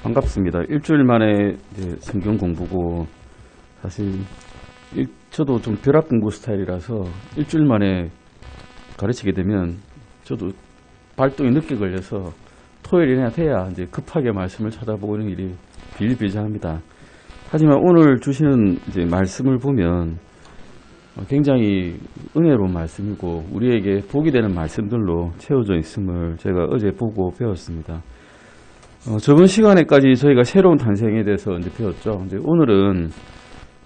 반갑습니다. 일주일 만에 이제 성경 공부고, 사실 저도 좀 벼락 공부 스타일이라서 일주일 만에 가르치게 되면 저도 발동이 늦게 걸려서 토요일이나 돼야 이제 급하게 말씀을 찾아보는 일이 비일비재합니다. 하지만 오늘 주시는 이제 말씀을 보면 굉장히 은혜로운 말씀이고 우리에게 복이 되는 말씀들로 채워져 있음을 제가 어제 보고 배웠습니다. 저번 시간에까지 저희가 새로운 탄생에 대해서 이제 배웠죠. 이제 오늘은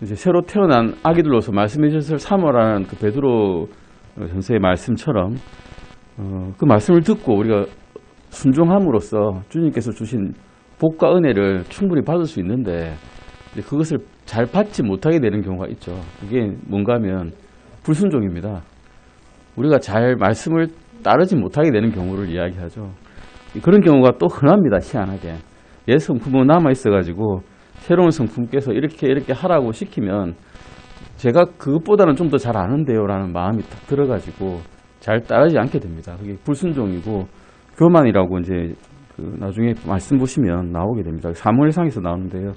이제 새로 태어난 아기들로서 말씀해 주셔서 사모라는 그 베드로 전서의 말씀처럼 그 말씀을 듣고 우리가 순종함으로써 주님께서 주신 복과 은혜를 충분히 받을 수 있는데 그것을 잘 받지 못하게 되는 경우가 있죠. 그게 뭔가 하면 불순종입니다. 우리가 잘 말씀을 따르지 못하게 되는 경우를 이야기하죠. 그런 경우가 또 흔합니다. 희한하게. 옛 성품은 남아있어가지고 새로운 성품께서 이렇게 하라고 시키면 제가 그것보다는 좀 더 잘 아는데요 라는 마음이 딱 들어가지고 잘 따르지 않게 됩니다. 그게 불순종이고 교만이라고 이제 나중에 말씀 보시면 나오게 됩니다. 사무엘상에서 나오는데요.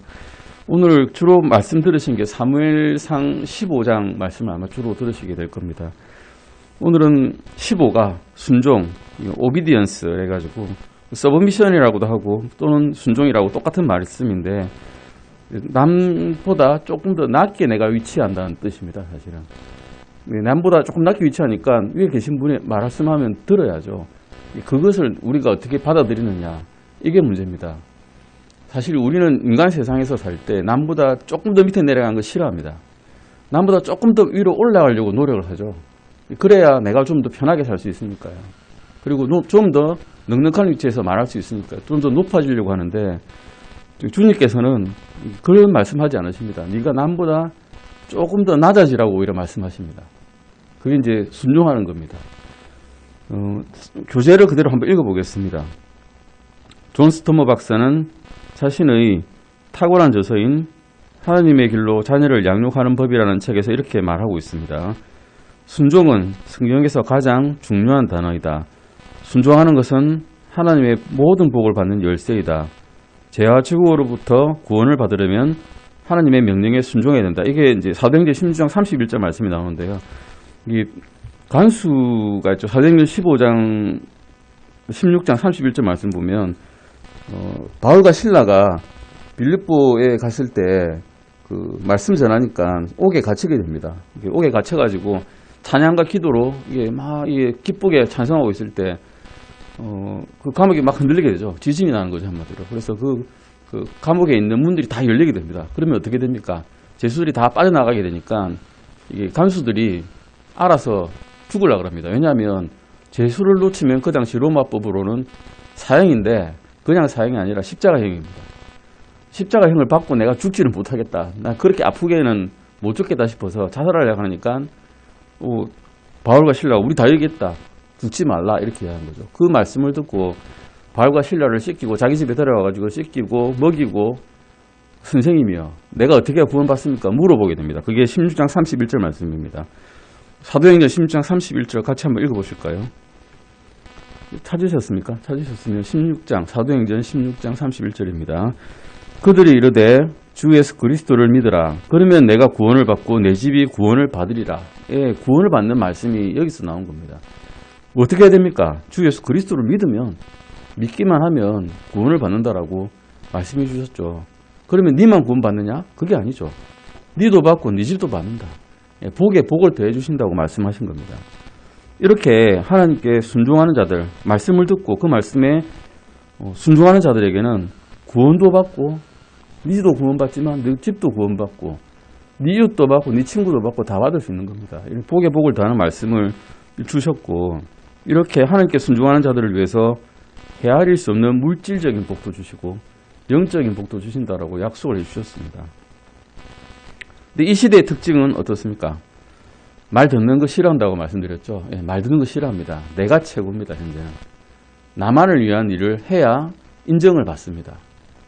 오늘 주로 말씀 들으신 게 사무엘상 15장 말씀을 아마 주로 들으시게 될 겁니다. 오늘은 15가 순종, 오비디언스 해가지고 서브미션이라고도 하고 또는 순종이라고 똑같은 말씀인데 남보다 조금 더 낮게 내가 위치한다는 뜻입니다. 사실은 남보다 조금 낮게 위치하니까 위에 계신 분이 말씀하면 들어야죠. 그것을 우리가 어떻게 받아들이느냐, 이게 문제입니다. 사실 우리는 인간 세상에서 살 때 남보다 조금 더 밑에 내려가는 거 싫어합니다. 남보다 조금 더 위로 올라가려고 노력을 하죠. 그래야 내가 좀 더 편하게 살 수 있으니까요. 그리고 좀 더 넉넉한 위치에서 말할 수 있으니까 좀 더 높아지려고 하는데 주님께서는 그런 말씀하지 않으십니다. 네가 남보다 조금 더 낮아지라고 오히려 말씀하십니다. 그게 이제 순종하는 겁니다. 교재를 그대로 한번 읽어보겠습니다. 존 스토머 박사는 자신의 탁월한 저서인 하나님의 길로 자녀를 양육하는 법이라는 책에서 이렇게 말하고 있습니다. 순종은 성경에서 가장 중요한 단어이다. 순종하는 것은 하나님의 모든 복을 받는 열쇠이다. 죄와 죽음으로부터 구원을 받으려면 하나님의 명령에 순종해야 된다. 이게 이제 사도행전 16장 31절 말씀이 나오는데요. 이 간수가 있죠. 사도행전 16장 31절 말씀 보면 바울과 실라가 빌립보에 갔을 때 그 말씀 전하니까 옥에 갇히게 됩니다. 옥에 갇혀가지고 찬양과 기도로 이게 막 이게 기쁘게 찬송하고 있을 때 그 감옥이 막 흔들리게 되죠. 지진이 나는 거죠, 한마디로. 그래서 그 감옥에 있는 문들이 다 열리게 됩니다. 그러면 어떻게 됩니까? 죄수들이 다 빠져나가게 되니까 이게 간수들이 알아서 죽으려고 합니다. 왜냐하면 죄수를 놓치면 그 당시 로마법으로는 사형인데 그냥 사형이 아니라 십자가형입니다. 십자가형을 받고 내가 죽지는 못하겠다. 나 그렇게 아프게는 못 죽겠다 싶어서 자살하려고 하니까 바울과 실라가 우리 다 여기겠다. 죽지 말라 이렇게 이야기한 거죠. 그 말씀을 듣고 바울과 실라를 씻기고 자기 집에 데려와가지고 씻기고 먹이고 선생님이요, 내가 어떻게 구원받습니까? 물어보게 됩니다. 그게 16장 31절 말씀입니다. 사도행전 16장 31절 같이 한번 읽어보실까요? 찾으셨습니까? 찾으셨으면 16장 사도행전 16장 31절입니다. 그들이 이르되 주 예수 그리스도를 믿으라. 그러면 내가 구원을 받고 내 집이 구원을 받으리라. 예, 구원을 받는 말씀이 여기서 나온 겁니다. 어떻게 해야 됩니까? 주 예수 그리스도를 믿기만 하면 구원을 받는다라고 말씀해 주셨죠. 그러면 니만 구원 받느냐? 그게 아니죠. 니도 받고 니 집도 받는다. 예, 복에 복을 더해 주신다고 말씀하신 겁니다. 이렇게 하나님께 순종하는 자들, 말씀을 듣고 그 말씀에 순종하는 자들에게는 구원도 받고 니도 구원받지만 네 집도 구원받고 네 이웃도 받고 네 친구도 받고 다 받을 수 있는 겁니다. 복에 복을 더하는 말씀을 주셨고 이렇게 하나님께 순종하는 자들을 위해서 헤아릴 수 없는 물질적인 복도 주시고 영적인 복도 주신다라고 약속을 해주셨습니다. 근데 이 시대의 특징은 어떻습니까? 말 듣는 거 싫어한다고 말씀드렸죠. 예, 말 듣는 거 싫어합니다. 내가 최고입니다. 현재는 나만을 위한 일을 해야 인정을 받습니다.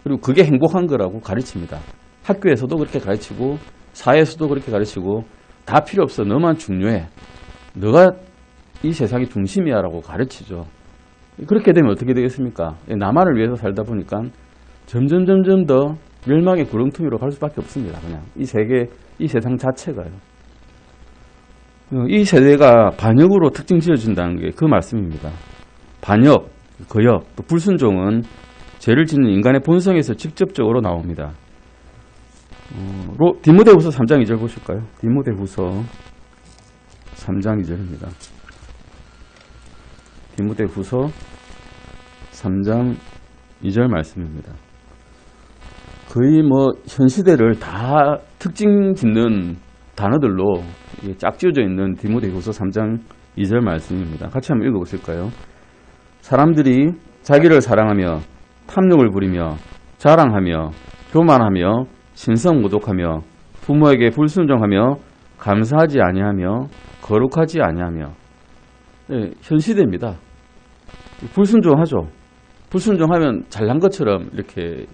그리고 그게 행복한 거라고 가르칩니다. 학교에서도 그렇게 가르치고 사회에서도 그렇게 가르치고 다 필요 없어. 너만 중요해. 너가 이 세상의 중심이야 라고 가르치죠. 그렇게 되면 어떻게 되겠습니까? 나만을 위해서 살다 보니까 점점 더 멸망의 구렁텅이로 갈 수밖에 없습니다. 그냥 이 세계, 이 세상 자체가요. 이 세대가 반역으로 특징 지어진다는 게 그 말씀입니다. 반역, 거역, 또 불순종은 죄를 짓는 인간의 본성에서 직접적으로 나옵니다. 디모데후서 3장 2절 보실까요? 디모데후서 3장 2절입니다. 디모데후서 3장 2절 말씀입니다. 거의 현 시대를 다 특징 짓는 단어들로 짝지어져 있는 디모데후서 3장 2절 말씀입니다. 같이 한번 읽어보실까요? 사람들이 자기를 사랑하며 탐욕을 부리며 자랑하며 교만하며 신성모독하며 부모에게 불순종하며 감사하지 아니하며 거룩하지 아니하며. 네, 현 시대입니다. 불순종하죠. 불순종하면 잘난 것처럼 이렇게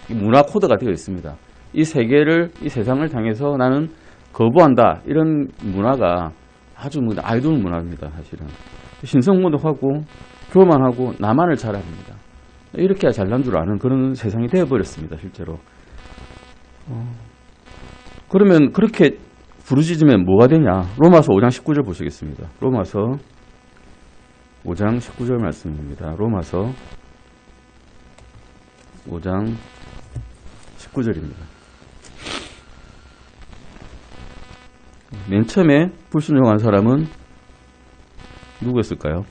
문화 코드가 되어 있습니다. 이 세계를, 이 세상을 향해서 나는 거부한다. 이런 문화가 아주 아이돌 문화입니다. 사실은. 신성모독하고 교만하고 나만을 자랑합니다. 이렇게 해야 잘난 줄 아는 그런 세상이 되어버렸습니다. 실제로. 그러면 그렇게 부르짖으면 뭐가 되냐? 로마서 5장 19절 보시겠습니다. 로마서 5장 19절 말씀입니다. 로마서 5장 19절입니다. 맨 처음에 불순종한 사람은 누구였을까요?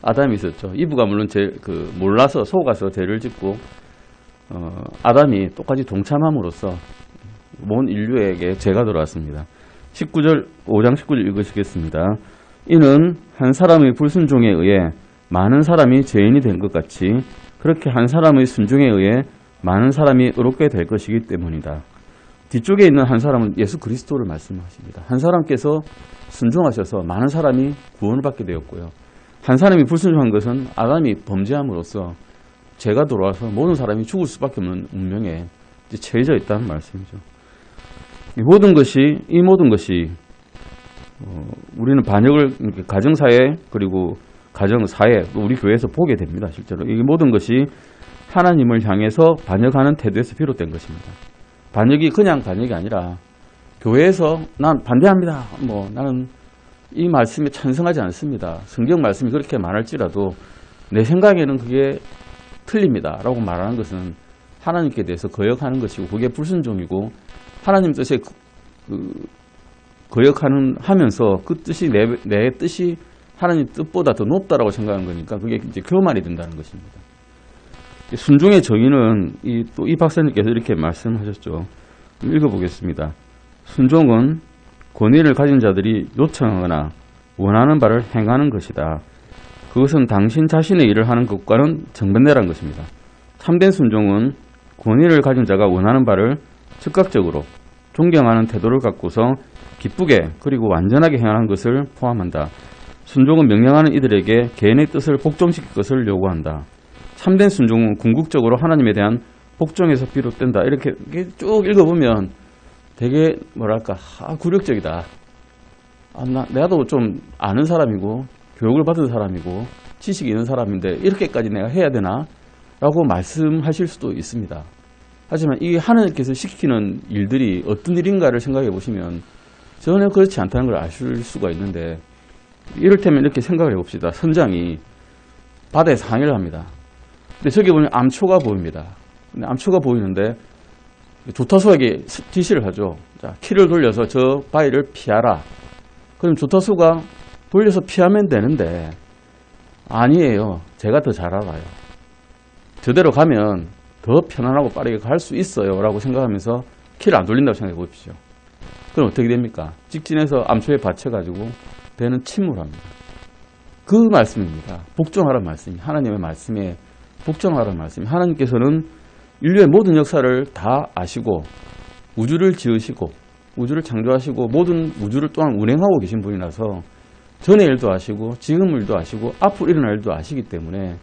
아담이 있었죠. 이브가 물론 몰라서 속아서 죄를 짓고 아담이 똑같이 동참함으로써 온 인류에게 죄가 들어왔습니다. 5장 19절 읽으시겠습니다. 이는 한 사람의 불순종에 의해 많은 사람이 죄인이 된 것 같이 그렇게 한 사람의 순종에 의해 많은 사람이 의롭게 될 것이기 때문이다. 뒤쪽에 있는 한 사람은 예수 그리스도를 말씀하십니다. 한 사람께서 순종하셔서 많은 사람이 구원을 받게 되었고요. 한 사람이 불순종한 것은 아담이 범죄함으로써 죄가 들어와서 모든 사람이 죽을 수밖에 없는 운명에 처해져 있다는 말씀이죠. 이 모든 것이 우리는 반역을 가정사회 그리고 가정사회 우리 교회에서 보게 됩니다. 실제로 이 모든 것이 하나님을 향해서 반역하는 태도에서 비롯된 것입니다. 반역이 그냥 반역이 아니라 교회에서 난 반대합니다. 나는 이 말씀에 찬성하지 않습니다. 성경 말씀이 그렇게 말할지라도 내 생각에는 그게 틀립니다. 라고 말하는 것은 하나님께 대해서 거역하는 것이고 그게 불순종이고 하나님 뜻에 거역하면서 그 뜻이 내 뜻이 하나님 뜻보다 더 높다라고 생각하는 거니까 그게 이제 교만이 된다는 것입니다. 순종의 정의는 또 이 박사님께서 이렇게 말씀하셨죠. 읽어보겠습니다. 순종은 권위를 가진 자들이 요청하거나 원하는 바를 행하는 것이다. 그것은 당신 자신의 일을 하는 것과는 정반대라는 것입니다. 참된 순종은 권위를 가진 자가 원하는 바를 즉각적으로 존경하는 태도를 갖고서 기쁘게 그리고 완전하게 행하는 것을 포함한다. 순종은 명령하는 이들에게 개인의 뜻을 복종시킬 것을 요구한다. 참된 순종은 궁극적으로 하나님에 대한 복종에서 비롯된다. 이렇게 쭉 읽어보면 되게 굴욕적이다. 내가도 좀 아는 사람이고 교육을 받은 사람이고 지식이 있는 사람인데 이렇게까지 내가 해야 되나? 라고 말씀하실 수도 있습니다. 하지만 이 하나님께서 시키는 일들이 어떤 일인가를 생각해 보시면 전혀 그렇지 않다는 걸 아실 수가 있는데 이를테면 이렇게 생각을 해봅시다. 선장이 바다에서 항해를 합니다. 근데 저기 보면 암초가 보입니다. 근데 암초가 보이는데 조타수에게 지시를 하죠. 자, 키를 돌려서 저 바위를 피하라. 그럼 조타수가 돌려서 피하면 되는데 아니에요. 제가 더 잘 알아요. 저대로 가면 더 편안하고 빠르게 갈 수 있어요. 라고 생각하면서 키를 안 돌린다고 생각해 보십시오. 그럼 어떻게 됩니까? 직진해서 암초에 받쳐가지고 배는 침몰합니다. 그 말씀입니다. 복종하라는 말씀이 하나님의 말씀에 복종하라는 말씀이 하나님께서는 인류의 모든 역사를 다 아시고 우주를 지으시고 우주를 창조하시고 모든 우주를 또한 운행하고 계신 분이라서 전의 일도 아시고 지금 일도 아시고 앞으로 일어날 일도 아시기 때문에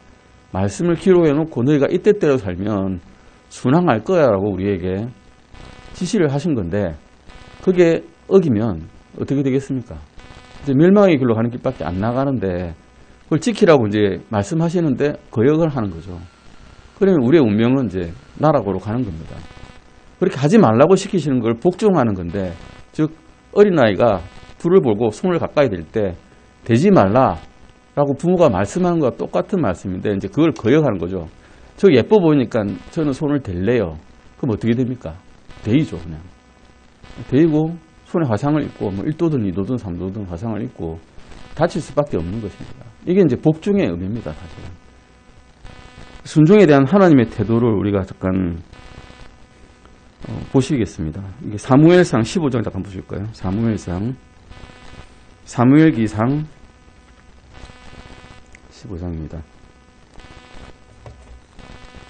말씀을 기록해 놓고 너희가 이때대로 살면 순항할 거야 라고 우리에게 지시를 하신 건데 그게 어기면 어떻게 되겠습니까? 이제 멸망의 길로 가는 길밖에 안 나가는데 그걸 지키라고 이제 말씀하시는데 거역을 하는 거죠. 그러면 우리의 운명은 이제 나락으로 가는 겁니다. 그렇게 하지 말라고 시키시는 걸 복종하는 건데, 즉 어린아이가 불을 보고 손을 가까이 댈 때 대지 말라라고 부모가 말씀하는 것과 똑같은 말씀인데 이제 그걸 거역하는 거죠. 저 예뻐 보이니까 저는 손을 댈래요. 그럼 어떻게 됩니까? 데이죠, 그냥. 데이고 손에 화상을 입고 뭐 1도든 2도든 3도든 화상을 입고 다칠 수밖에 없는 것입니다. 이게 이제 복종의 의미입니다, 사실은. 순종에 대한 하나님의 태도를 우리가 잠깐 보시겠습니다. 이게 사무엘상 15장 잠깐 보실까요? 사무엘기상 15장입니다.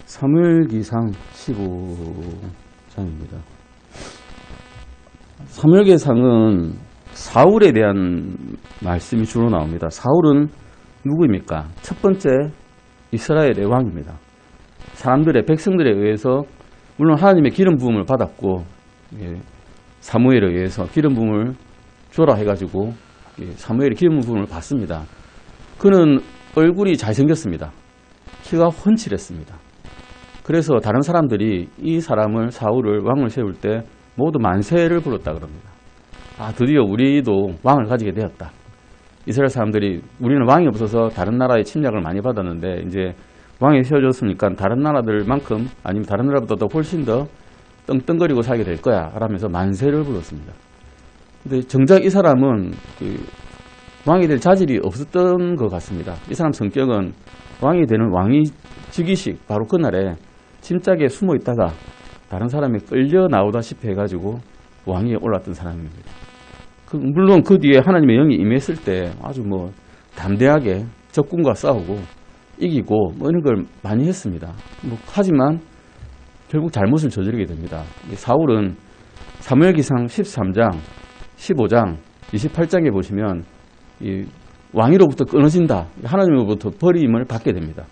사무엘기상 15장입니다. 사무엘기상은 사울에 대한 말씀이 주로 나옵니다. 사울은 누구입니까? 첫 번째 이스라엘의 왕입니다. 사람들의, 백성들에 의해서 물론 하나님의 기름 부음을 받았고, 사무엘에 의해서 기름 부음을 줘라 해가지고 사무엘이 기름 부음을 받습니다. 그는 얼굴이 잘생겼습니다. 키가 훤칠했습니다. 그래서 다른 사람들이 이 사람을, 사울을 왕을 세울 때 모두 만세를 불렀다 그럽니다. 아, 드디어 우리도 왕을 가지게 되었다. 이스라엘 사람들이 우리는 왕이 없어서 다른 나라의 침략을 많이 받았는데 이제 왕이 세워졌으니까 다른 나라들만큼 아니면 다른 나라보다 더 훨씬 더 떵떵거리고 살게 될 거야 라면서 만세를 불렀습니다. 근데 정작 이 사람은 왕이 될 자질이 없었던 것 같습니다. 이 사람 성격은 왕이 되는 왕이 즉위식 바로 그날에 침짝에 숨어 있다가 다른 사람이 끌려 나오다시피 해가지고 왕위에 올랐던 사람입니다. 물론 그 뒤에 하나님의 영이 임했을 때 아주 뭐 담대하게 적군과 싸우고 이기고 뭐 이런 걸 많이 했습니다. 하지만 결국 잘못을 저지르게 됩니다. 사울은 사무엘기상 13장, 15장, 28장에 보시면 이 왕위로부터 끊어진다. 하나님으로부터 버림을 받게 됩니다.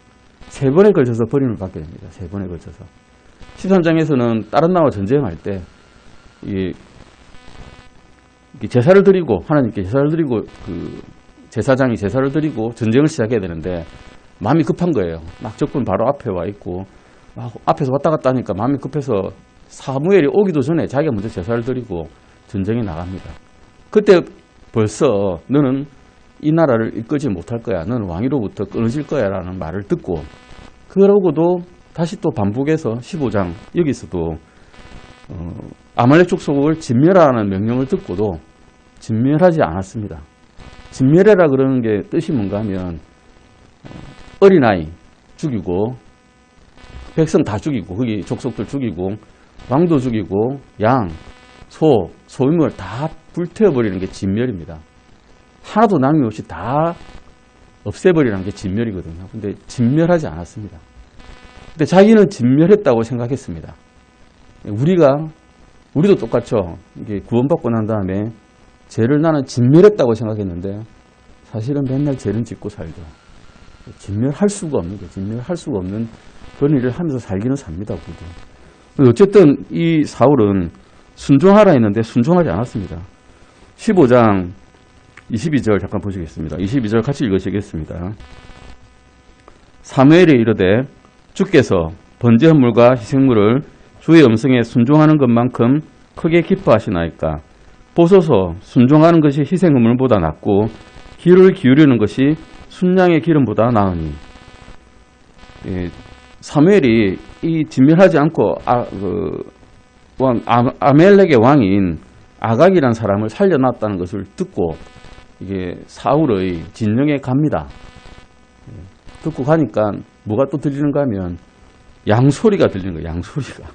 3번에 걸쳐서 버림을 받게 됩니다. 3번에 걸쳐서. 13장에서는 다른 나라와 전쟁할 때 제사를 드리고 하나님께 제사를 드리고 제사장이 제사를 드리고 전쟁을 시작해야 되는데 마음이 급한 거예요. 막 적군 바로 앞에 와 있고 막 앞에서 왔다 갔다 하니까 마음이 급해서 사무엘이 오기도 전에 자기가 먼저 제사를 드리고 전쟁에 나갑니다. 그때 벌써 너는 이 나라를 이끌지 못할 거야. 너는 왕위로부터 끊어질 거야 라는 말을 듣고 그러고도 다시 또 반복해서 15장 여기서도 아말렉 족속을 진멸하라는 명령을 듣고도 진멸하지 않았습니다. 진멸해라 그러는 게 뜻이 뭔가 하면 어린아이 죽이고 백성 다 죽이고 거기 족속들 죽이고 왕도 죽이고 양, 소, 소유물 다 불태워버리는 게 진멸입니다. 하나도 남김없이 다 없애버리는 게 진멸이거든요. 근데 진멸하지 않았습니다. 근데 자기는 진멸했다고 생각했습니다. 우리도 똑같죠. 이게 구원받고 난 다음에 죄를 나는 진멸했다고 생각했는데 사실은 맨날 죄는 짓고 살죠. 진멸할 수가 없는 게 진멸할 수가 없는 그런 일을 하면서 살기는 삽니다. 우리도. 어쨌든 이 사울은 순종하라 했는데 순종하지 않았습니다. 15장 22절 잠깐 보시겠습니다. 22절 같이 읽으시겠습니다. 사무엘이 이르되 주께서 번제 헌물과 희생물을 주의 음성에 순종하는 것만큼 크게 기뻐하시나이까. 보소서 순종하는 것이 희생 헌물보다 낫고 귀를 기울이는 것이 순양의 기름보다 나으니. 사무엘이 이 진멸하지 않고 아멜렉의 왕인 아각이라는 사람을 살려놨다는 것을 듣고 이게 사울의 진영에 갑니다. 듣고 가니까 뭐가 또 들리는가 하면 양소리가 들리는 거예요. 양소리가.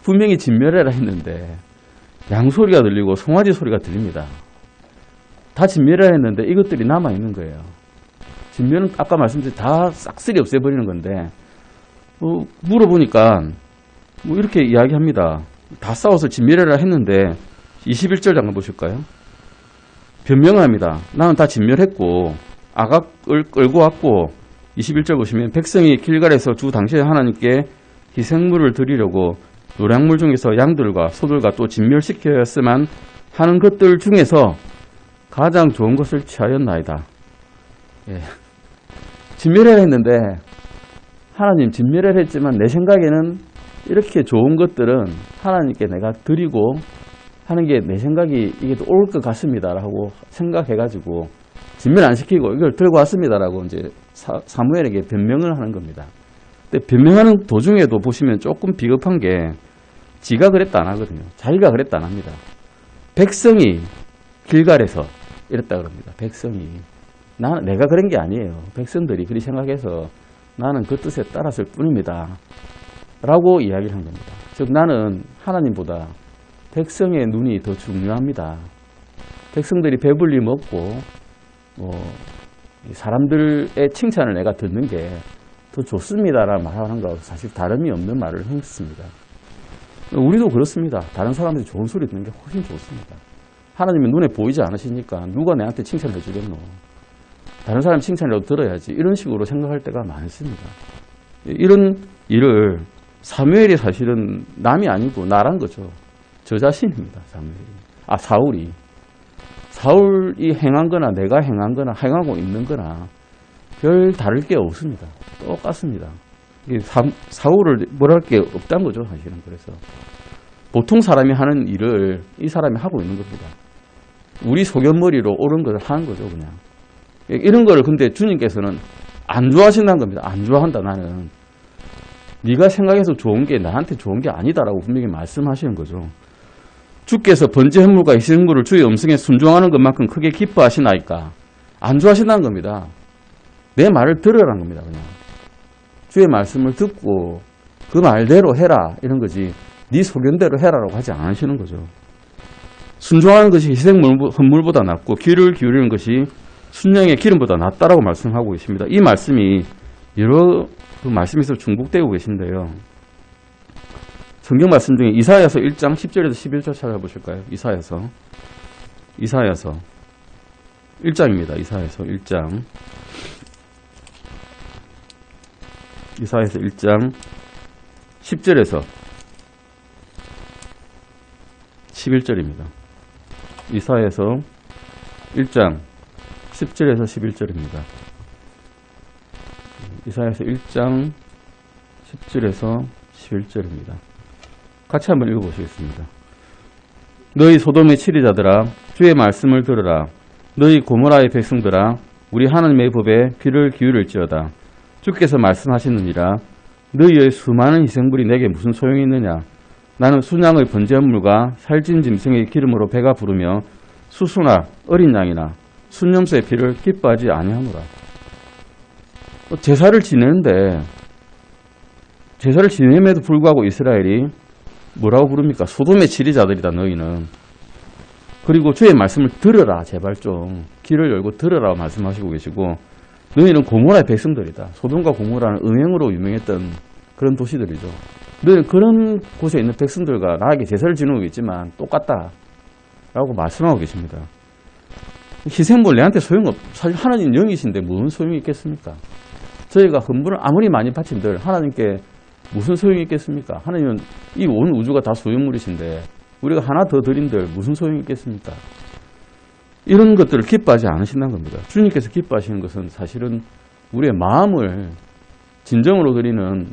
분명히 진멸해라 했는데 양소리가 들리고 송아지 소리가 들립니다. 다 진멸해라 했는데 이것들이 남아있는 거예요. 진멸은 아까 말씀드린 다 싹쓸이 없애버리는 건데 물어보니까 이렇게 이야기합니다. 다 싸워서 진멸해라 했는데 21절 잠깐 보실까요? 변명합니다. 나는 다 진멸했고 아각을 끌고 왔고 21절 보시면 백성이 길갈에서 주 당시에 하나님께 희생물을 드리려고 노량물 중에서 양들과 소들과 또 진멸시켜야만 하는 것들 중에서 가장 좋은 것을 취하였나이다. 예. 진멸해야 했는데 하나님 진멸을 했지만 내 생각에는 이렇게 좋은 것들은 하나님께 내가 드리고 하는 게 내 생각이 이게 올 것 같습니다라고 생각해가지고 진멸 안 시키고 이걸 들고 왔습니다라고 이제 사무엘에게 변명을 하는 겁니다. 근데 변명하는 도중에도 보시면 조금 비겁한 게 지가 그랬다 안 하거든요. 자기가 그랬다 안 합니다. 백성이 길갈에서 이랬다 그럽니다. 백성이. 내가 그런 게 아니에요. 백성들이 그리 생각해서 나는 그 뜻에 따랐을 뿐입니다. 라고 이야기를 한 겁니다. 즉 나는 하나님보다 백성의 눈이 더 중요합니다. 백성들이 배불리 먹고 사람들의 칭찬을 내가 듣는 게 더 좋습니다라는 말하는 거하고 사실 다름이 없는 말을 했습니다. 우리도 그렇습니다. 다른 사람들이 좋은 소리 듣는 게 훨씬 좋습니다. 하나님은 눈에 보이지 않으시니까 누가 내한테 칭찬해 주겠노. 다른 사람 칭찬이라도 들어야지. 이런 식으로 생각할 때가 많습니다. 이런 일을 사무엘이 사실은 남이 아니고 나란 거죠. 저 자신입니다. 사울이. 사울이 행한 거나 내가 행한 거나 행하고 있는 거나 별 다를 게 없습니다. 똑같습니다. 사울을 뭐랄 게 없다는 거죠. 사실은. 그래서 보통 사람이 하는 일을 이 사람이 하고 있는 겁니다. 우리 소견머리로 옳은 것을 하는 거죠. 그냥. 이런 거를 근데 주님께서는 안 좋아하신다는 겁니다. 안 좋아한다 나는. 네가 생각해서 좋은 게 나한테 좋은 게 아니다라고 분명히 말씀하시는 거죠. 주께서 번제 헌물과 희생물을 주의 음성에 순종하는 것만큼 크게 기뻐하시나이까. 안 좋아하신다는 겁니다. 내 말을 들으라는 겁니다. 그냥. 주의 말씀을 듣고 그 말대로 해라 이런 거지 네 소견대로 해라라고 하지 않으시는 거죠. 순종하는 것이 희생물 헌물보다 낫고 귀를 기울이는 것이 순양의 기름보다 낫다라고 말씀하고 계십니다. 이 말씀이 여러 그 말씀에서 중복되고 계신데요. 성경 말씀 중에 이사야서 1장 10절에서 11절 찾아보실까요? 이사야서 1장입니다. 이사야서 1장 10절에서 11절입니다. 이사야서 1장 10절에서 11절입니다. 이사야서 1장 10절에서 11절입니다. 같이 한번 읽어보시겠습니다. 너희 소돔의 치리자들아 주의 말씀을 들으라. 너희 고모라의 백성들아 우리 하나님의 법에 귀를 기울일지어다. 주께서 말씀하시느니라. 너희의 수많은 희생물이 내게 무슨 소용이 있느냐. 나는 순양의 번제물과 살찐 짐승의 기름으로 배가 부르며 수수나 어린 양이나 순염소의 피를 기뻐하지 아니하노라. 제사를 지내는데 제사를 지냄에도 불구하고 이스라엘이 뭐라고 부릅니까? 소돔의 치리자들이다 너희는. 그리고 주의 말씀을 들으라. 제발 좀 귀를 열고 들으라 말씀하시고 계시고 너희는 고모라의 백성들이다. 소돔과 고모라는 음행으로 유명했던 그런 도시들이죠. 너희는 그런 곳에 있는 백성들과 나에게 제사를 지내고 있지만 똑같다 라고 말씀하고 계십니다. 희생물 내한테 소용없. 사실 하나님 영이신데 무슨 소용이 있겠습니까? 저희가 헌물을 아무리 많이 바친들 하나님께 무슨 소용이 있겠습니까? 하나님은 이 온 우주가 다 소유물이신데 우리가 하나 더 드린들 무슨 소용이 있겠습니까? 이런 것들을 기뻐하지 않으신다는 겁니다. 주님께서 기뻐하시는 것은 사실은 우리의 마음을 진정으로 드리는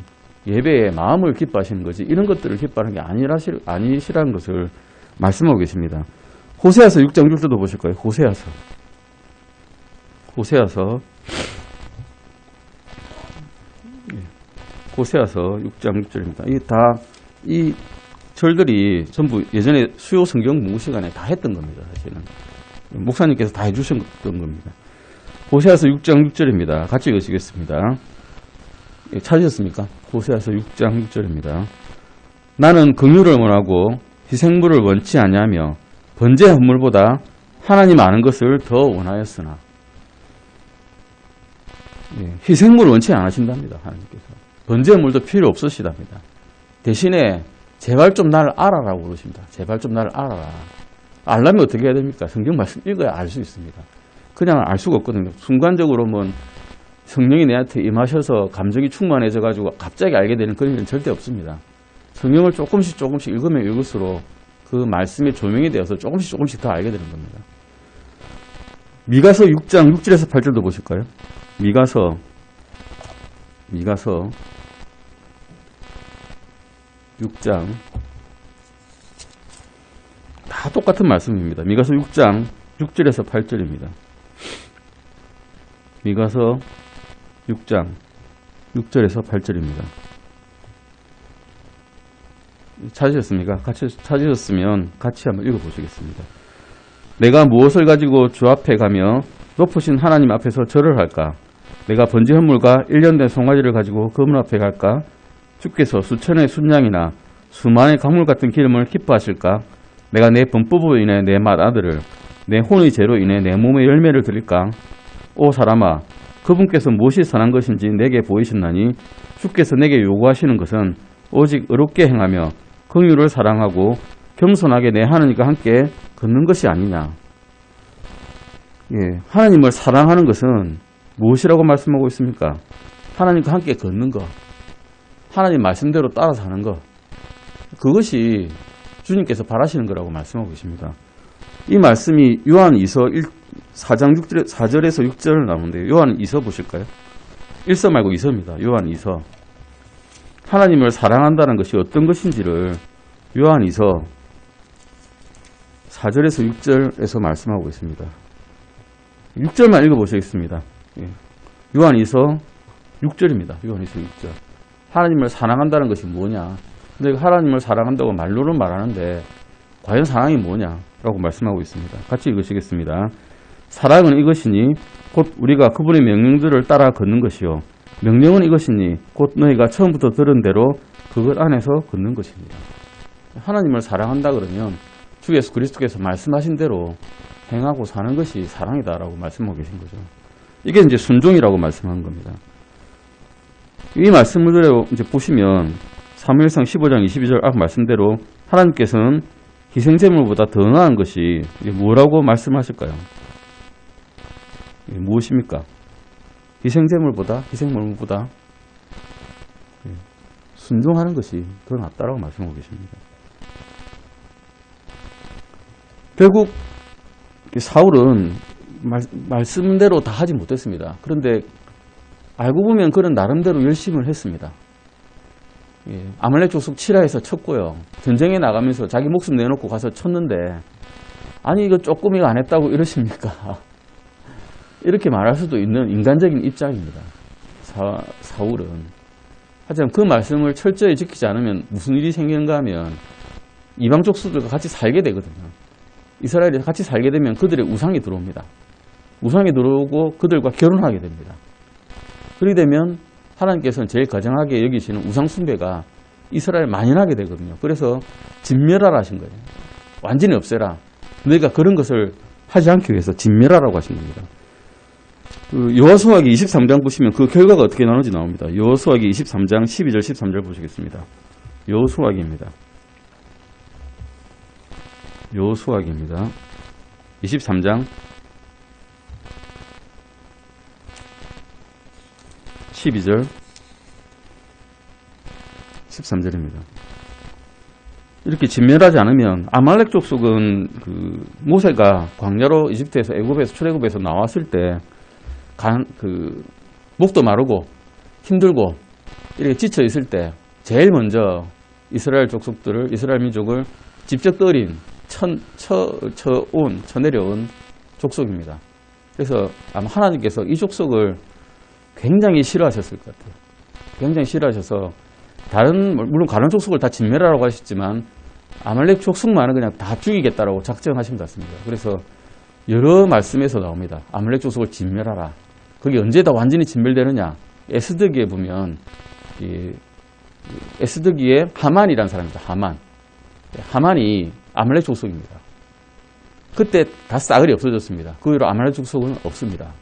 예배의 마음을 기뻐하시는 거지 이런 것들을 기뻐하는 게 아니시라는 것을 말씀하고 계십니다. 호세아서 6장 6절도 보실 거예요. 호세아서 6장 6절입니다. 이 절들이 전부 예전에 수요 성경 공부 시간에 다 했던 겁니다. 사실은 목사님께서 다 해주셨던 겁니다. 호세아서 6장 6절입니다. 같이 읽으시겠습니다. 찾으셨습니까? 호세아서 6장 6절입니다. 나는 긍휼을 원하고 희생물을 원치 아니하며 번제 헌물보다 하나님 아는 것을 더 원하였으나. 희생물을 원치 않으신답니다. 하나님께서. 번제 헌물도 필요 없으시답니다. 대신에 제발 좀 나를 알아라고 그러십니다. 제발 좀 나를 알아라. 알려면 어떻게 해야 됩니까? 성경 말씀 읽어야 알 수 있습니다. 그냥 알 수가 없거든요. 순간적으로 성령이 내한테 임하셔서 감정이 충만해져가지고 갑자기 알게 되는 그런 일은 절대 없습니다. 성경을 조금씩 읽으면 읽을수록 그 말씀이 조명이 되어서 조금씩 더 알게 되는 겁니다. 미가서 6장 6절에서 8절도 보실까요? 미가서 미가서 6장 다 똑같은 말씀입니다. 미가서 6장 6절에서 8절입니다. 미가서 6장 6절에서 8절입니다. 찾으셨습니까? 같이 찾으셨으면 같이 한번 읽어보시겠습니다. 내가 무엇을 가지고 주 앞에 가며 높으신 하나님 앞에서 절을 할까? 내가 번지 헌물과 1년 된 송아지를 가지고 그분 앞에 갈까? 주께서 수천의 순양이나 수만의 강물 같은 기름을 기뻐하실까? 내가 내 범법으로 인해 내 맏아들을 내 혼의 죄로 인해 내 몸의 열매를 드릴까? 오 사람아, 그분께서 무엇이 선한 것인지 내게 보이셨나니 주께서 내게 요구하시는 것은 오직 의롭게 행하며 긍휼을 사랑하고 겸손하게 내 하나님과 함께 걷는 것이 아니냐. 예, 하나님을 사랑하는 것은 무엇이라고 말씀하고 있습니까? 하나님과 함께 걷는 것, 하나님 말씀대로 따라 사는 것, 그것이 주님께서 바라시는 거라고 말씀하고 계십니다. 이 말씀이 요한 2서 4장 4절에서 6절을 나오는데요. 요한 2서 보실까요? 1서 말고 2서입니다. 요한 2서. 하나님을 사랑한다는 것이 어떤 것인지를 요한 2서 4절에서 6절에서 말씀하고 있습니다. 6절만 읽어보시겠습니다. 요한 2서 6절입니다. 요한 2서 6절. 하나님을 사랑한다는 것이 뭐냐? 근데 하나님을 사랑한다고 말로는 말하는데 과연 사랑이 뭐냐라고 말씀하고 있습니다. 같이 읽으시겠습니다. 사랑은 이것이니 곧 우리가 그분의 명령들을 따라 걷는 것이요. 명령은 이것이니 곧 너희가 처음부터 들은 대로 그것 안에서 걷는 것입니다. 하나님을 사랑한다 그러면 주 예수 그리스도께서 말씀하신 대로 행하고 사는 것이 사랑이다라고 말씀하고 계신 거죠. 이게 이제 순종이라고 말씀하는 겁니다. 이 말씀을 이제 보시면 사무엘상 15장 22절 앞 말씀대로 하나님께서는 희생제물보다 더 나은 것이 뭐라고 말씀하실까요? 무엇입니까? 희생물보다 순종하는 것이 더 낫다라고 말씀하고 계십니다. 결국 사울은 말씀대로 다 하지 못했습니다. 그런데 알고 보면 그는 나름대로 열심을 했습니다. 아말렉 족속 칠하에서 쳤고요. 전쟁에 나가면서 자기 목숨 내놓고 가서 쳤는데 아니 이거 조금이가 안 했다고 이러십니까? 이렇게 말할 수도 있는 인간적인 입장입니다. 사울은. 하지만 그 말씀을 철저히 지키지 않으면 무슨 일이 생기는가 하면 이방 족속들과 같이 살게 되거든요. 이스라엘이 같이 살게 되면 그들의 우상이 들어옵니다. 우상이 들어오고 그들과 결혼하게 됩니다. 그렇게 되면 하나님께서는 제일 가정하게 여기시는 우상 숭배가 이스라엘 만연하게 되거든요. 그래서 진멸하라 하신 거예요. 완전히 없애라. 너희가 그런 것을 하지 않기 위해서 진멸하라고 하신 겁니다. 여호수아기 23장 보시면 그 결과가 어떻게 나오는지 나옵니다. 여호수아기 23장 12절 13절 보시겠습니다. 여호수아기입니다. 23장 12절 13절입니다. 이렇게 진멸하지 않으면 아말렉 족속은 모세가 광야로 이집트에서 애굽에서 출애굽에서 나왔을 때 목도 마르고 힘들고 이렇게 지쳐 있을 때 제일 먼저 이스라엘 민족을 직접 떠린 쳐내려온 족속입니다. 그래서 아마 하나님께서 이 족속을 굉장히 싫어하셨을 것 같아요. 굉장히 싫어하셔서 물론 다른 족속을 다 진멸하라고 하셨지만 아말렉 족속만은 그냥 다 죽이겠다라고 작정하신 것 같습니다. 그래서 여러 말씀에서 나옵니다. 아말렉 족속을 진멸하라. 그게 언제 다 완전히 진멸되느냐? 에스더기에 보면 에스더기에 하만이라는 사람입니다. 하만이 아말렉 족속입니다. 그때 다 싸그리 없어졌습니다. 그 후로 아말렉 족속은 없습니다.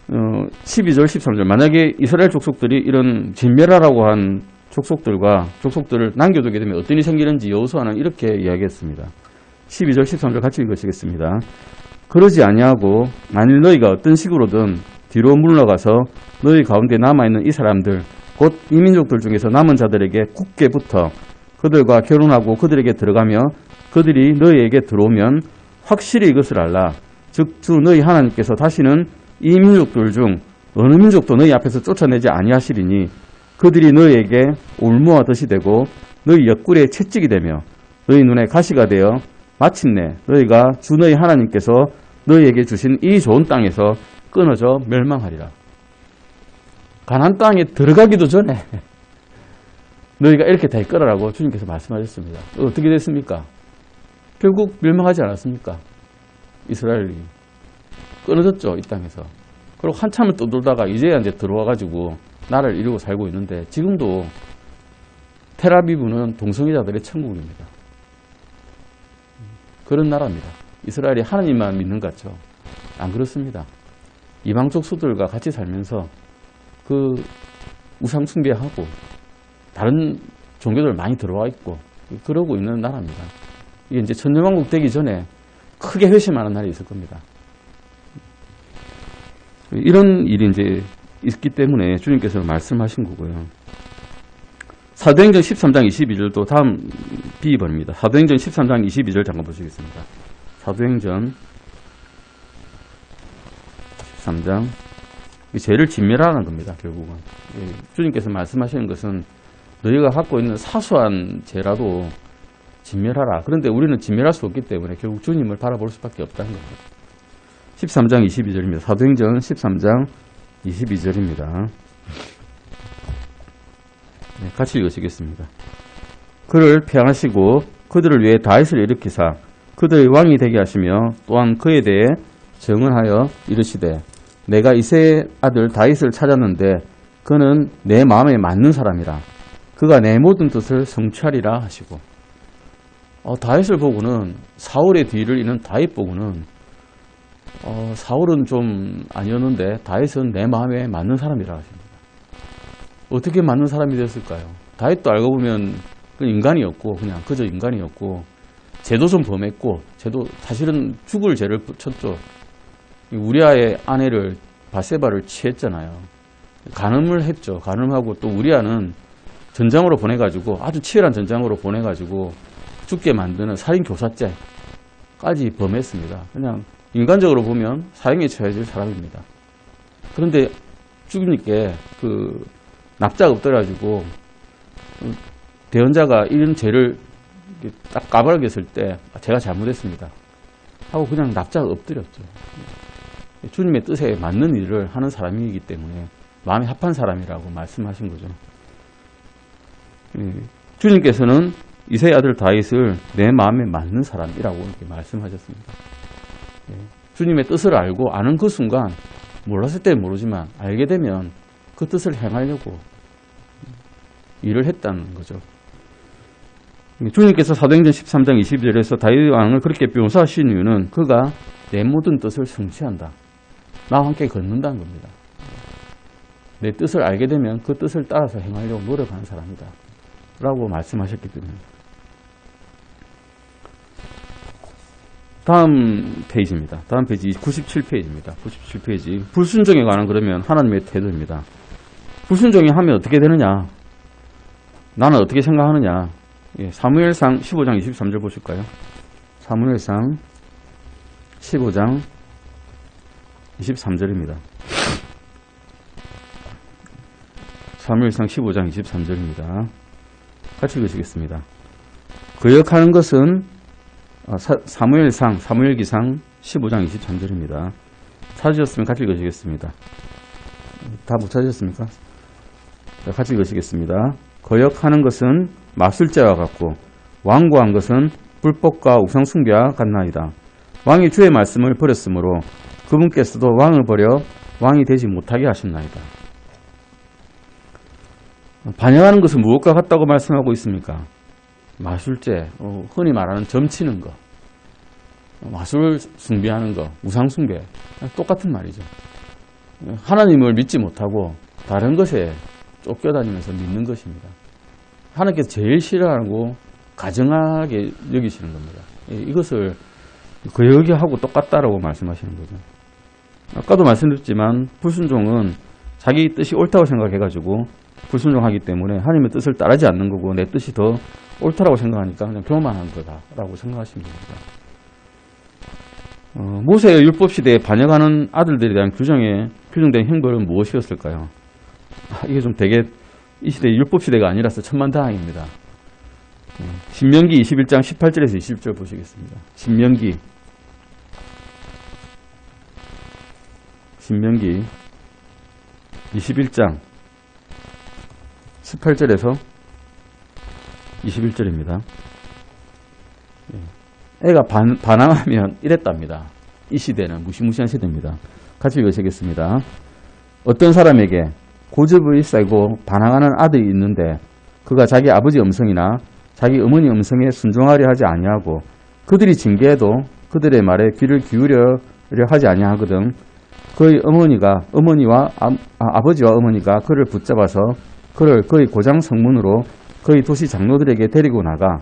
12절 13절 만약에 이스라엘 족속들이 이런 진멸하라고 한 족속들을 남겨두게 되면 어떤 일이 생기는지 여호수아는 이렇게 이야기했습니다. 12절 13절 같이 읽으시겠습니다. 그러지 아니하고 만일 너희가 어떤 식으로든 뒤로 물러가서 너희 가운데 남아있는 이 사람들 곧 이민족들 중에서 남은 자들에게 굳게 붙어 그들과 결혼하고 그들에게 들어가며 그들이 너희에게 들어오면 확실히 이것을 알라. 즉 주 너희 하나님께서 다시는 이 민족들 중 어느 민족도 너희 앞에서 쫓아내지 아니하시리니 그들이 너희에게 올무와 덫이 되고 너희 옆구리에 채찍이 되며 너희 눈에 가시가 되어 마침내 너희가 주 너희 하나님께서 너희에게 주신 이 좋은 땅에서 끊어져 멸망하리라. 가나안 땅에 들어가기도 전에 너희가 이렇게 될 거라고 주님께서 말씀하셨습니다. 어떻게 됐습니까? 결국 멸망하지 않았습니까? 이스라엘이 끊어졌죠, 이 땅에서. 그리고 한참을 떠돌다가 이제야 이제 들어와가지고 나라를 이루고 살고 있는데 지금도 텔아비브는 동성애자들의 천국입니다. 그런 나라입니다. 이스라엘이 하나님만 믿는 것 같죠? 안 그렇습니다. 이방 족속들과 같이 살면서 그 우상 숭배하고 다른 종교들 많이 들어와 있고 그러고 있는 나라입니다. 이게 이제 천년왕국 되기 전에 크게 회심하는 날이 있을 겁니다. 이런 일이 이제 있기 때문에 주님께서 말씀하신 거고요. 사도행전 13장 22절도 다음 비번입니다. 사도행전 13장 22절 잠깐 보시겠습니다. 사도행전 13장 죄를 진멸하는 겁니다. 결국은 주님께서 말씀하시는 것은 너희가 갖고 있는 사소한 죄라도 진멸하라. 그런데 우리는 진멸할 수 없기 때문에 결국 주님을 바라볼 수밖에 없다는 겁니다. 13장 22절입니다. 사도행전 13장 22절입니다. 네, 같이 읽으시겠습니다. 그를 폐하시고 그들을 위해 다윗을 일으키사 그들의 왕이 되게 하시며 또한 그에 대해 정언하여 이르시되 내가 이새의 아들 다윗을 찾았는데 그는 내 마음에 맞는 사람이라 그가 내 모든 뜻을 성취하리라 하시고 다윗을 보고는 사울의 뒤를 잇는 다윗 보고는 사울은 좀 아니었는데 다윗은 내 마음에 맞는 사람이라 하십니다. 어떻게 맞는 사람이 됐을까요? 다윗도 알고 보면 인간이었고 그냥 그저 인간이었고 죄도 좀 범했고 죄도 사실은 죽을 죄를 쳤죠. 우리아의 아내를 바세바를 취했잖아요. 간음을 했죠. 간음하고 또 우리아는 전장으로 보내가지고 아주 치열한 전장으로 보내가지고 죽게 만드는 살인교사죄까지 범했습니다. 그냥 인간적으로 보면 사형에 처해질 사람입니다. 그런데 주님께 그 납작 엎드려가지고 대언자가 이런 죄를 딱 까발렸을 때 제가 잘못했습니다 하고 그냥 납작 엎드렸죠. 주님의 뜻에 맞는 일을 하는 사람이기 때문에 마음이 합한 사람이라고 말씀하신 거죠. 주님께서는 이새의 아들 다윗을 내 마음에 맞는 사람이라고 이렇게 말씀하셨습니다. 주님의 뜻을 알고 아는 그 순간 몰랐을 때는 모르지만 알게 되면 그 뜻을 행하려고 일을 했다는 거죠. 주님께서 사도행전 13장 22절에서 다윗 왕을 그렇게 묘사하신 이유는 그가 내 모든 뜻을 성취한다. 나와 함께 걷는다는 겁니다. 내 뜻을 알게 되면 그 뜻을 따라서 행하려고 노력하는 사람이다. 라고 말씀하셨기 때문에. 다음 페이지입니다. 다음 페이지 97페이지입니다. 97페이지. 불순종에 관한 그러면 하나님의 태도입니다. 불순종이 하면 어떻게 되느냐? 나는 어떻게 생각하느냐? 사무엘상 15장 23절 보실까요? 사무엘상 15장 23절입니다. 사무엘상 15장 23절입니다. 같이 읽으시겠습니다. 거역하는 것은 사무엘기상 15장 23절입니다. 찾으셨으면 같이 읽으시겠습니다. 다 못 찾으셨습니까? 같이 읽으시겠습니다. 거역하는 것은 마술죄와 같고 완고한 것은 불법과 우상숭배와 같나이다. 왕이 주의 말씀을 버렸으므로 그분께서도 왕을 버려 왕이 되지 못하게 하셨나이다. 반역하는 것은 무엇과 같다고 말씀하고 있습니까? 마술죄, 흔히 말하는 점치는 거, 마술 숭배하는 거, 우상 숭배, 똑같은 말이죠. 하나님을 믿지 못하고 다른 것에 쫓겨다니면서 믿는 것입니다. 하나님께서 제일 싫어하고 가증하게 여기시는 겁니다. 이것을 거역하고 똑같다라고 말씀하시는 거죠. 아까도 말씀드렸지만 불순종은 자기 뜻이 옳다고 생각해가지고 불순종하기 때문에 하나님의 뜻을 따르지 않는 거고 내 뜻이 더 옳다라고 생각하니까 그냥 교만한 거다라고 생각하시면 됩니다. 모세의 율법 시대에 반역하는 아들들에 대한 규정된 형벌은 무엇이었을까요? 이게 좀 되게 이 시대 율법 시대가 아니라서 천만다행입니다. 신명기 21장 18절에서 20절 보시겠습니다. 신명기 21장 18절에서 21절입니다. 애가 반항하면 이랬답니다. 이 시대는 무시무시한 시대입니다. 같이 읽으시겠습니다. 어떤 사람에게 고집이 세고 반항하는 아들이 있는데 그가 자기 아버지 음성이나 자기 어머니 음성에 순종하려 하지 아니하고 그들이 징계해도 그들의 말에 귀를 기울여려 하지 아니하거든. 그의 어머니와 아버지와 어머니가 그를 붙잡아서 그를 그의 고장 성문으로 그의 도시 장로들에게 데리고 나가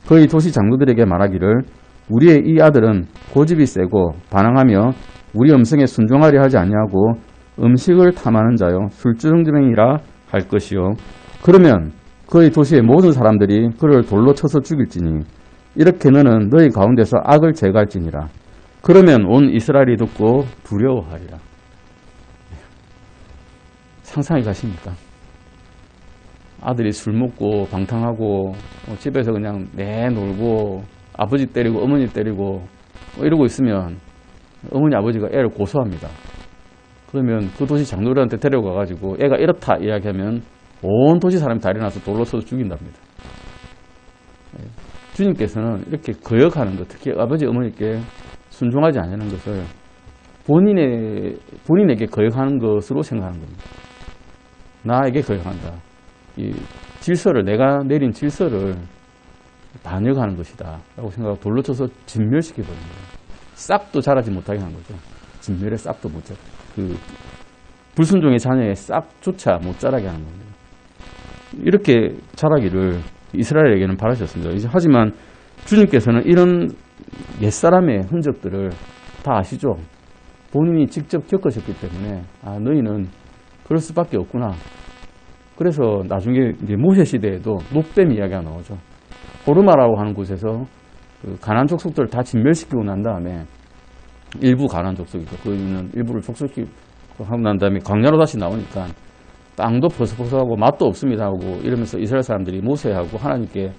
그의 도시 장로들에게 말하기를 우리의 이 아들은 고집이 세고 반항하며 우리 음성에 순종하려 하지 아니하고 음식을 탐하는 자요 술주정뱅이라 할 것이요. 그러면 그의 도시의 모든 사람들이 그를 돌로 쳐서 죽일지니 이렇게 너는 너희 가운데서 악을 제거할지니라. 그러면 온 이스라엘이 듣고 두려워하리라. 상상이 가십니까? 아들이 술 먹고 방탕하고 집에서 그냥 내놀고 아버지 때리고 어머니 때리고 이러고 있으면 어머니 아버지가 애를 고소합니다. 그러면 그 도시 장로들한테 데려가가지고 애가 이렇다 이야기하면 온 도시 사람이 다리 나서 돌로 쳐서 죽인답니다. 주님께서는 이렇게 거역하는 것, 특히 아버지 어머니께 순종하지 않는 것을 본인에게 거역하는 것으로 생각하는 겁니다. 나에게 거역한다. 이 질서를, 내가 내린 질서를 반역하는 것이다 라고 생각하고 돌로 쳐서 진멸시켜버립니다. 싹도 자라지 못하게 하는 거죠. 진멸의 싹도 못 자라. 그 불순종의 자녀의 싹조차 못 자라게 하는 겁니다. 이렇게 자라기를 이스라엘에게는 바라셨습니다. 하지만 주님께서는 이런 옛사람의 흔적들을 다 아시죠? 본인이 직접 겪으셨기 때문에 너희는 그럴 수밖에 없구나. 그래서 나중에 이제 모세 시대에도 놋뱀 이야기가 나오죠. 호르마라고 하는 곳에서 그 가나안 족속들을 다 진멸시키고 난 다음에 일부 가나안 족속이죠. 그 있는 일부를 족속시키고 하고 난 다음에 광야로 다시 나오니까 땅도 퍼석퍼석하고 맛도 없습니다 하고 이러면서 이스라엘 사람들이 모세하고 하나님께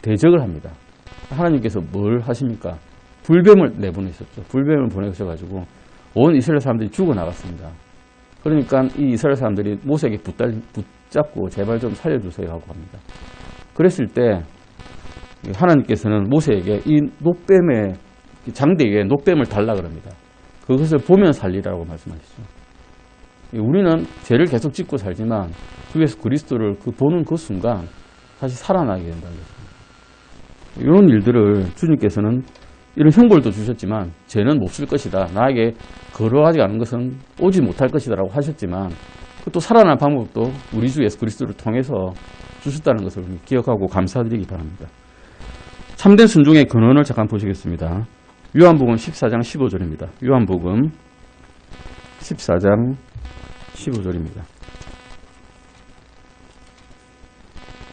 대적을 합니다. 하나님께서 뭘 하십니까? 불뱀을 내보내셨죠. 불뱀을 보내셔가지고 온 이스라엘 사람들이 죽어나갔습니다. 그러니까 이 이스라엘 사람들이 모세에게 붙잡고 제발 좀 살려주세요 하고 합니다. 그랬을 때 하나님께서는 모세에게 이 놋뱀의 장대 위에 놋뱀을 달라 그럽니다. 그것을 보면 살리라고 말씀하시죠. 우리는 죄를 계속 짓고 살지만 주 예수 그리스도를 보는 그 순간 다시 살아나게 된다는 것입니다. 이런 일들을 주님께서는 이런 형벌도 주셨지만 죄는 못 쓸 것이다. 나에게 거룩하지 않은 것은 오지 못할 것이다 라고 하셨지만 또 살아날 방법도 우리 주 예수 그리스도를 통해서 주셨다는 것을 기억하고 감사드리기 바랍니다. 참된 순종의 근원을 잠깐 보시겠습니다. 요한복음 14장 15절입니다. 요한복음 14장 15절입니다.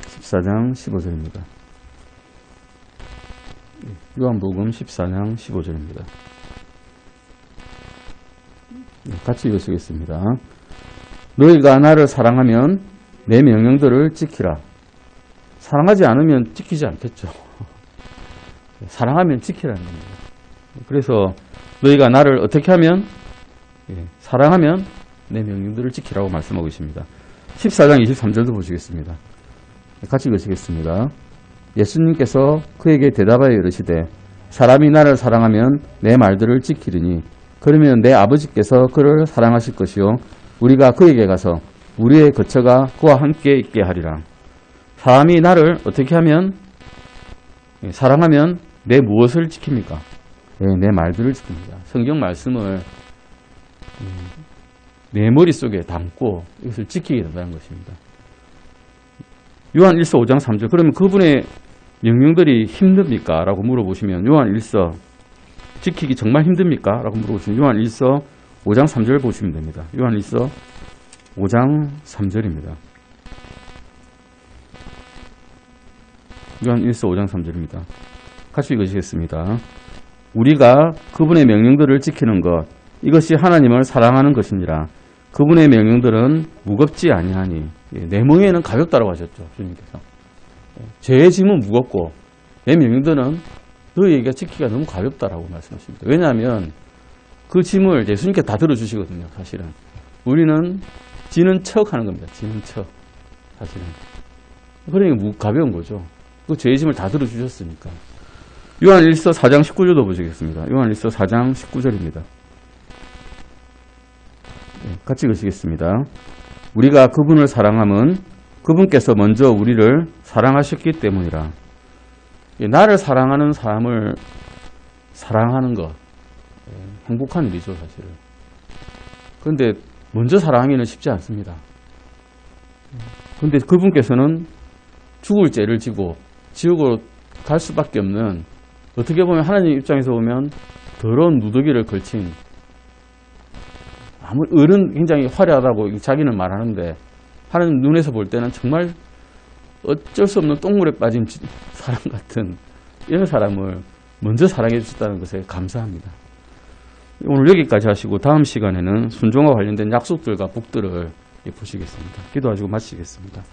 14장 15절입니다. 요한복음 14장 15절입니다. 같이 읽으시겠습니다. 너희가 나를 사랑하면 내 명령들을 지키라. 사랑하지 않으면 지키지 않겠죠. 사랑하면 지키라는 겁니다. 그래서 너희가 나를 어떻게 하면 사랑하면 내 명령들을 지키라고 말씀하고 있습니다. 14장 23절도 보시겠습니다. 같이 읽으시겠습니다. 예수님께서 그에게 대답하여 이르시되 사람이 나를 사랑하면 내 말들을 지키리니 그러면 내 아버지께서 그를 사랑하실 것이요 우리가 그에게 가서 우리의 거처가 그와 함께 있게 하리라. 사람이 나를 어떻게 하면 사랑하면 내 무엇을 지킵니까? 내 말들을 지킵니다. 성경 말씀을 내 머릿속에 담고 이것을 지키게 된다는 것입니다. 요한 1서 5장 3절 그러면 그분의 명령들이 힘듭니까? 라고 물어보시면 요한 1서 지키기 정말 힘듭니까? 라고 물어보시면 요한 1서 5장 3절 보시면 됩니다. 요한 1서 5장 3절입니다. 요한 1서 5장 3절입니다. 같이 읽으시겠습니다. 우리가 그분의 명령들을 지키는 것, 이것이 하나님을 사랑하는 것이니라. 그분의 명령들은 무겁지 아니하니. 내 멍에는 가볍다라고 하셨죠. 주님께서. 죄의 짐은 무겁고 내 명령들은 너희에게 지키기가 너무 가볍다라고 말씀하십니다. 왜냐하면 그 짐을 예수님께 다 들어주시거든요. 사실은. 우리는 지는 척 하는 겁니다. 지는 척. 사실은. 그러니까 가벼운 거죠. 그 죄의 짐을 다 들어주셨으니까. 요한일서 4장 19절도 보시겠습니다. 요한일서 4장 19절입니다. 같이 읽으시겠습니다. 우리가 그분을 사랑함은 그분께서 먼저 우리를 사랑하셨기 때문이라. 나를 사랑하는 사람을 사랑하는 것, 행복한 일이죠, 사실은. 그런데 먼저 사랑하기는 쉽지 않습니다. 그런데 그분께서는 죽을 죄를 지고 지옥으로 갈 수밖에 없는, 어떻게 보면 하나님 입장에서 보면 더러운 누더기를 걸친, 어른 굉장히 화려하다고 자기는 말하는데 하나님 눈에서 볼 때는 정말 어쩔 수 없는 똥물에 빠진 사람 같은 이런 사람을 먼저 사랑해 주셨다는 것에 감사합니다. 오늘 여기까지 하시고 다음 시간에는 순종과 관련된 약속들과 복들을 보시겠습니다. 기도하시고 마치겠습니다.